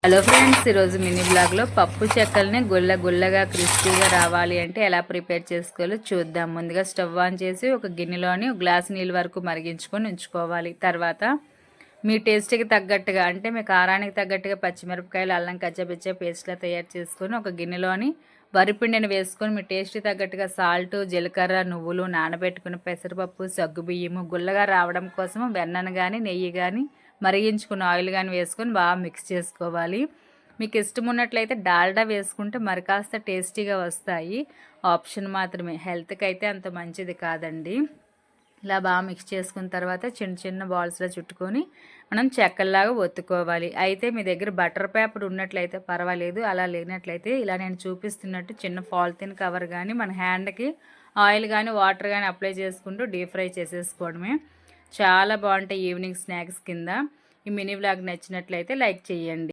Hello friends, ఈరోజు mini బ్లాగ్లో పప్పు చెక్కల్ని గుల్లగా క్రిస్పీగా రావాలి అంటే ఎలా ప్రిపేర్ చేసుకోవాలో చూద్దాం. ముందుగా స్టవ్ ఆన్ చేసి ఒక గిన్నెలోని ఒక గ్లాస్ నీళ్ళ వరకు మరిగించుకొని ఉంచుకోవాలి. తర్వాత మీ టేస్ట్కి తగ్గట్టుగా అంటే మీ కారానికి తగ్గట్టుగా పచ్చిమిరపకాయలు, అల్లం కచ్చపిచ్చ పేస్ట్లా తయారు చేసుకొని ఒక గిన్నెలోని వరిపిండిని వేసుకొని మీ టేస్ట్కి తగ్గట్టుగా సాల్ట్, జీలకర్ర, నువ్వులు, నానబెట్టుకుని పెసరపప్పు, సగ్గుబియ్యము గుల్లగా రావడం కోసం వెన్నను కానీ నెయ్యి కానీ మరిగించుకున్న ఆయిల్ కానీ వేసుకొని బాగా మిక్స్ చేసుకోవాలి. మీకు ఇష్టం ఉన్నట్లయితే డాల్డా వేసుకుంటే మరి కాస్త టేస్టీగా వస్తాయి. ఆప్షన్ మాత్రమే, హెల్త్కి అయితే అంత మంచిది కాదండి. ఇలా బాగా మిక్స్ చేసుకున్న తర్వాత చిన్న చిన్న బాల్స్లో చుట్టుకొని మనం చెక్కల్లాగా ఒత్తుకోవాలి. అయితే మీ దగ్గర బటర్ పేపర్ ఉన్నట్లయితే పర్వాలేదు, అలా లేనట్లయితే ఇలా నేను చూపిస్తున్నట్టు చిన్న పాలిథిన్ కవర్ కానీ మన హ్యాండ్కి ఆయిల్ కానీ వాటర్ కానీ అప్లై చేసుకుంటూ డీప్ ఫ్రై చేసేసుకోవడమే. చాలా బాగుంటాయి ఈవినింగ్ స్నాక్స్ కింద. ఈ మినీ వ్లాగ్ నచ్చినట్లయితే లైక్ చేయండి.